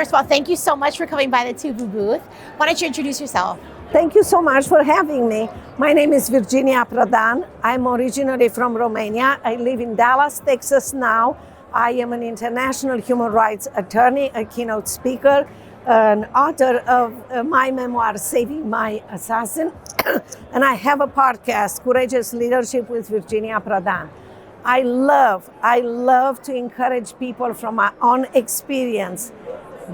First of all, thank you so much for coming by the TUVY booth. Why don't you introduce yourself? Thank you so much for having me. My name is Virginia Prodan. I'm originally from Romania. I live in Dallas, Texas now. I am an international human rights attorney, a keynote speaker, an author of my memoir, Saving My Assassin. And I have a podcast, Courageous Leadership with Virginia Prodan. I love to encourage people from my own experience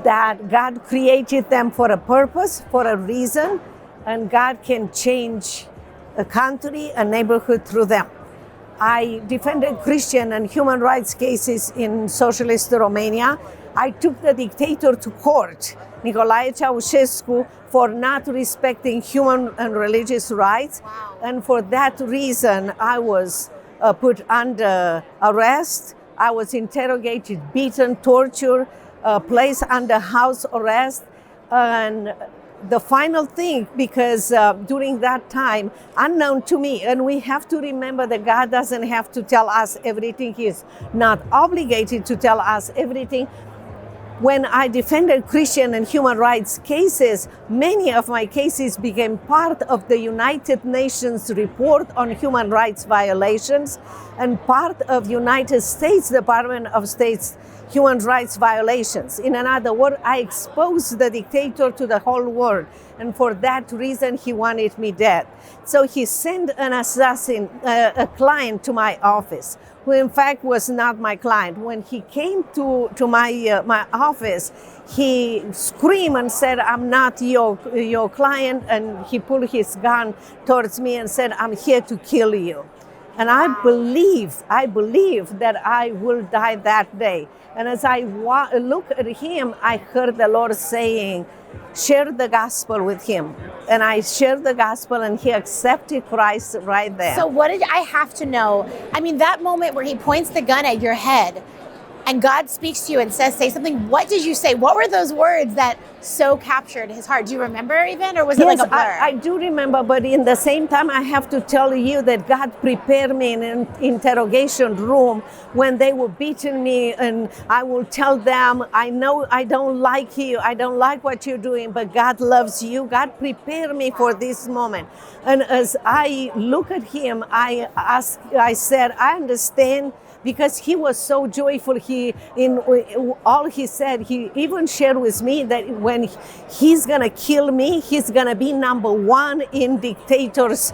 that God created them for a purpose, for a reason, and God can change a country, a neighborhood through them. I defended Christian and human rights cases in Socialist Romania. I took the dictator to court, Nicolae Ceausescu, for not respecting human and religious rights. Wow. And for that reason, I was put under arrest. I was interrogated, beaten, tortured, placed under house arrest. And the final thing, because during that time, unknown to me, and we have to remember that God doesn't have to tell us everything. He is not obligated to tell us everything. When I defended Christian and human rights cases, many of my cases became part of the United Nations report on human rights violations and part of United States Department of State's human rights violations. In another word, I exposed the dictator to the whole world, and for that reason, he wanted me dead. So he sent an assassin, a client to my office, who in fact was not my client. When he came to my office, he screamed and said, "I'm not your client," and he pulled his gun towards me and said, "I'm here to kill you." And I believe that I will die that day. And as I look at him, I heard the Lord saying, share the gospel with him. And I shared the gospel, and he accepted Christ right there. So what did I have to know? I mean, that moment where he points the gun at your head and God speaks to you and says, say something, what did you say? What were those words that so captured his heart? Do you remember even, or was it like a blur? I do remember, but in the same time, I have to tell you that God prepared me in an interrogation room when they were beating me, and I will tell them, I know I don't like you, I don't like what you're doing, but God loves you. God prepared me for this moment. And as I look at him, I said, I understand, because he was so joyful. In all he said, he even shared with me that when he's gonna kill me, he's gonna be number one in dictator's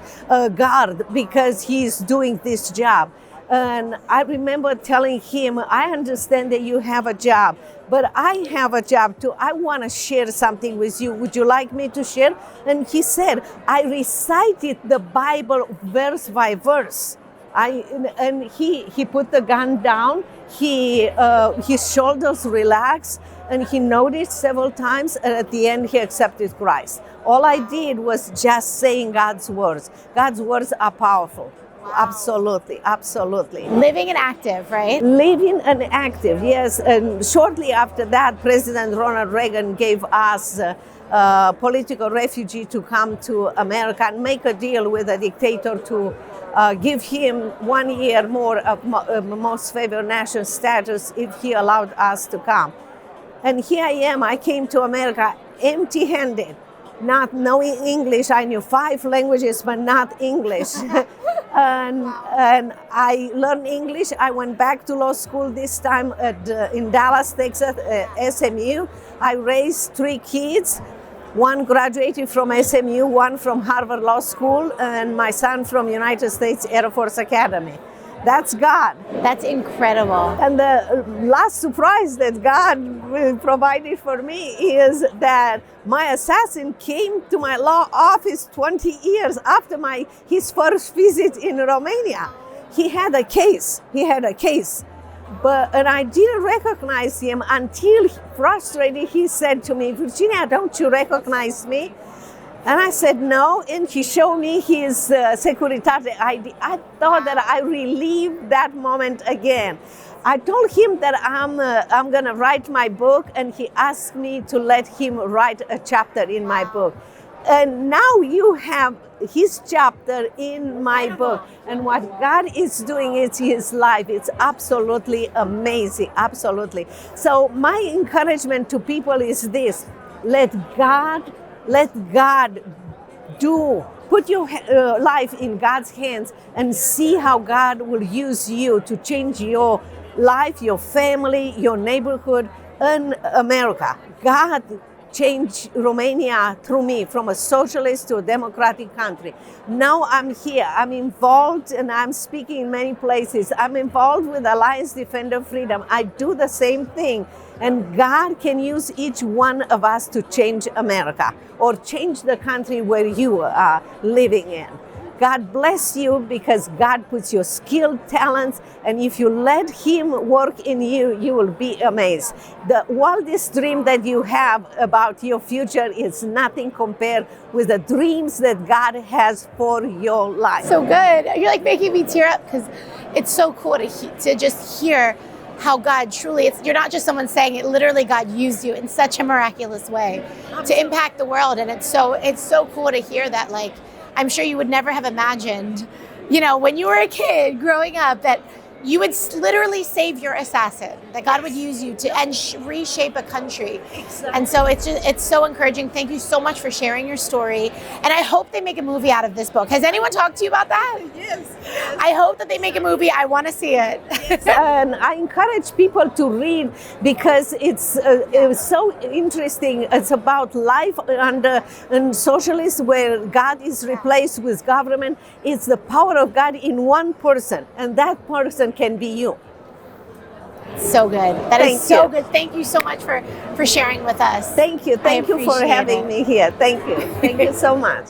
guard, because he's doing this job. And I remember telling him, I understand that you have a job, but I have a job too. I want to share something with you. Would you like me to share? And he said, I recited the Bible verse by verse. And he put the gun down, his shoulders relaxed, and he noticed several times, and at the end he accepted Christ. All I did was just saying God's words. God's words are powerful. Wow. Absolutely, absolutely. Living and active, right? Living and active, yes. And shortly after that, President Ronald Reagan gave us political refugee to come to America and make a deal with a dictator to give him 1 year more of most favored nation status if he allowed us to come. And here I am, I came to America empty-handed, not knowing English. I knew 5 languages, but not English. and I learned English. I went back to law school, this time in Dallas, Texas, SMU. I raised 3 kids. 1 graduated from SMU, 1 from Harvard Law School, and my son from United States Air Force Academy. That's God. That's incredible. And the last surprise that God provided for me is that my assassin came to my law office 20 years after his first visit in Romania. He had a case. And I didn't recognize him until, frustrated, he said to me, Virginia, don't you recognize me? And I said, no. And he showed me his Securitate ID. I thought that I relived that moment again. I told him that I'm gonna write my book, and he asked me to let him write a chapter in my book. And now you have his chapter in my book. And what God is doing is his life. It's absolutely amazing, absolutely. So my encouragement to people is this: let God do. Put your life in God's hands and see how God will use you to change your life, your family, your neighborhood, and America. God changed Romania through me from a socialist to a democratic country. Now I'm here. I'm involved and I'm speaking in many places. I'm involved with Alliance Defender Freedom. I do the same thing. And God can use each one of us to change America or change the country where you are living in. God bless you because God puts your skilled talents, and if you let him work in you, you will be amazed. The wildest dream that you have about your future is nothing compared with the dreams that God has for your life. So good. You're like making me tear up because it's so cool to just hear how God truly, you're not just someone saying it, literally God used you in such a miraculous way to impact the world. And it's so cool to hear that. Like, I'm sure you would never have imagined, when you were a kid growing up, that you would literally save your assassin, that God would use you to reshape a country. Exactly. And so it's so encouraging. Thank you so much for sharing your story. And I hope they make a movie out of this book. Has anyone talked to you about that? Yes. I hope that they make a movie. I want to see it. Yes. And I encourage people to read because it's so interesting. It's about life under socialist where God is replaced with government. It's the power of God in one person, and that person can be you. So good. That is so good. Thank you so much for sharing with us. Thank you. Thank you for having me here. Thank you. Thank you so much.